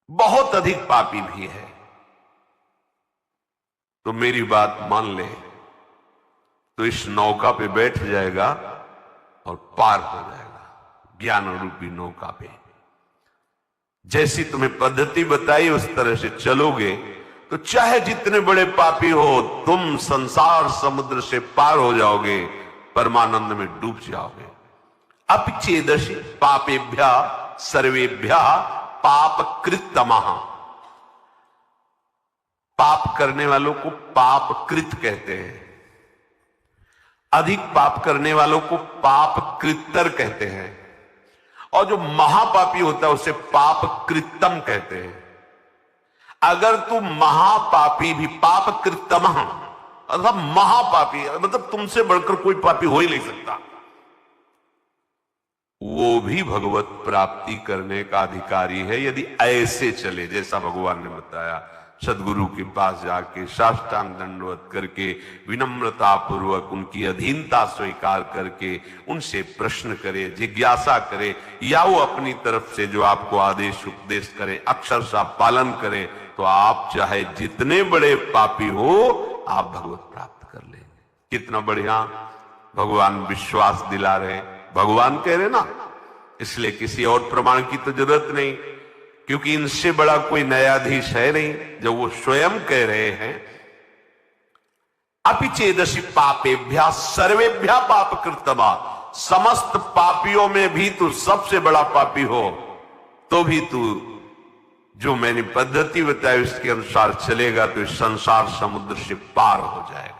बहुत अधिक पापी भी है, तो मेरी बात मान ले तो इस नौका पे बैठ जाएगा और पार हो जाएगा ज्ञान रूपी नौका पे। जैसी तुम्हें पद्धति बताई उस तरह से चलोगे तो चाहे जितने बड़े पापी हो तुम संसार समुद्र से पार हो जाओगे, परमानंद में डूब जाओगे। अपिचेदशि पापेभ्या सर्वेभ्या पाप कृतमः। पाप करने वालों को पाप कृत कहते हैं, अधिक पाप करने वालों को पाप कृत्तर कहते हैं, और जो महापापी होता है उसे पाप कृतम कहते हैं। अगर तू महापापी भी पाप कृतम अर्थात महापापी, मतलब तुमसे बढ़कर कोई पापी हो ही नहीं सकता, वो भी भगवत प्राप्ति करने का अधिकारी है यदि ऐसे चले जैसा भगवान ने बताया। सदगुरु के पास जाके साष्टांग दंडवत करके विनम्रता पूर्वक उनकी अधीनता स्वीकार करके उनसे प्रश्न करे, जिज्ञासा करे, या वो अपनी तरफ से जो आपको आदेश उपदेश करे अक्षरशः पालन करे, तो आप चाहे जितने बड़े पापी हो आप भगवत प्राप्त कर लेंगे। कितना बढ़िया भगवान विश्वास दिला रहे, भगवान कह रहे ना, इसलिए किसी और प्रमाण की तो जरूरत नहीं, क्योंकि इनसे बड़ा कोई न्यायाधीश है नहीं। जब वो स्वयं कह रहे हैं अपिचेदशि पापेभ्या सर्वेभ्या पाप कृतमा, समस्त पापियों में भी तू सबसे बड़ा पापी हो तो भी तू जो मैंने पद्धति बताई उसके अनुसार चलेगा तो इस संसार समुद्र से पार हो जाएगा।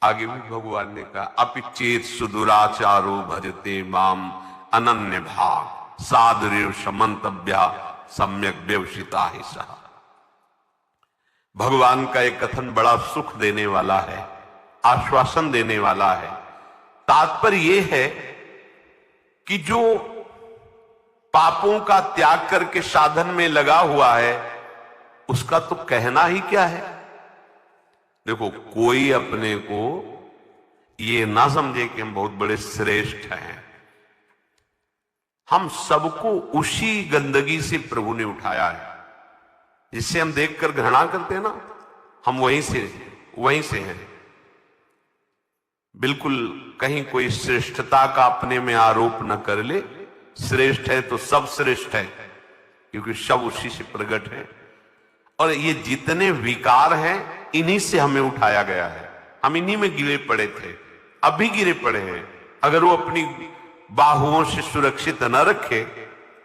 आगे भी भगवान ने कहा अपिचेत सुदुराचारो भजते माम अनन्य भाग साधुरेव समंतव्या सम्यक व्यवसिता ही सहा। भगवान का एक कथन बड़ा सुख देने वाला है, आश्वासन देने वाला है। तात्पर्य यह है कि जो पापों का त्याग करके साधन में लगा हुआ है उसका तो कहना ही क्या है। देखो, कोई अपने को ये ना समझे कि हम बहुत बड़े श्रेष्ठ हैं। हम सबको उसी गंदगी से प्रभु ने उठाया है जिससे हम देखकर घृणा करते हैं ना, हम वहीं से हैं। बिल्कुल कहीं कोई श्रेष्ठता का अपने में आरोप न कर ले। श्रेष्ठ है तो सब श्रेष्ठ है, क्योंकि सब उसी से प्रकट है। और ये जितने विकार हैं इन्हीं से हमें उठाया गया है। हम इन्हीं में गिरे पड़े थे, अभी गिरे पड़े हैं। अगर वो अपनी बाहुओं से सुरक्षित न रखे,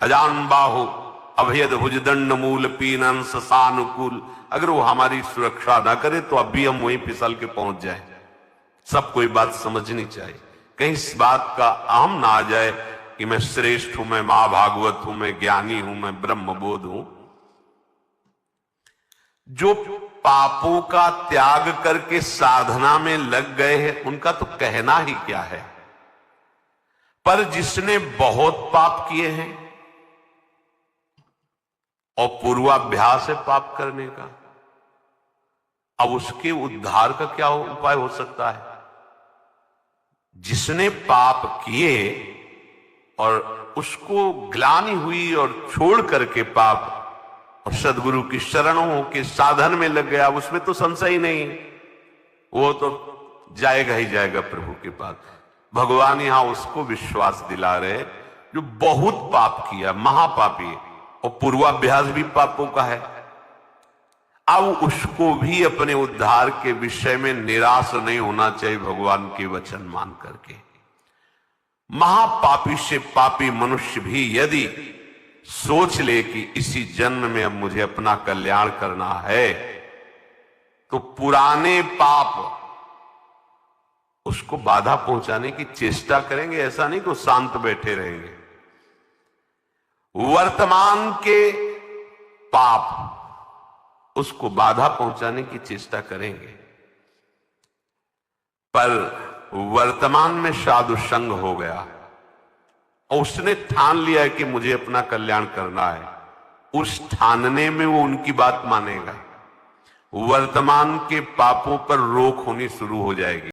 अजान बाहु अभयद भुजदंड मूल पीनन सानुकूल, अगर वो हमारी सुरक्षा ना करे तो अभी हम वहीं फिसल के पहुंच जाए। सबको ये बात समझनी चाहिए, कहीं इस बात का अहम ना आ जाए कि मैं श्रेष्ठ हूं, मैं महाभागवत हूं, मैं ज्ञानी हूं, मैं ब्रह्मबोध हूं। जो पापों का त्याग करके साधना में लग गए हैं उनका तो कहना ही क्या है। पर जिसने बहुत पाप किए हैं और पूर्वाभ्यास है पाप करने का, अब उसके उद्धार का क्या उपाय हो सकता है। जिसने पाप किए और उसको ग्लानि हुई और छोड़ करके पाप और सदगुरु की शरणों के साधन में लग गया, उसमें तो संशय ही नहीं, वो तो जाएगा ही जाएगा प्रभु के पास। भगवान यहां उसको विश्वास दिला रहे जो बहुत पाप किया, महापापी है, और पूर्वाभ्यास भी पापों का है। अब उसको भी अपने उद्धार के विषय में निराश नहीं होना चाहिए भगवान के वचन मान करके। महापापी से पापी मनुष्य भी यदि सोच ले कि इसी जन्म में अब मुझे अपना कल्याण करना है, तो पुराने पाप उसको बाधा पहुंचाने की चेष्टा करेंगे। ऐसा नहीं कि वो शांत बैठे रहेंगे। वर्तमान के पाप उसको बाधा पहुंचाने की चेष्टा करेंगे, पर वर्तमान में साधु संग हो गया और उसने ठान लिया है कि मुझे अपना कल्याण करना है, उस ठानने में वो उनकी बात मानेगा। वर्तमान के पापों पर रोक होनी शुरू हो जाएगी।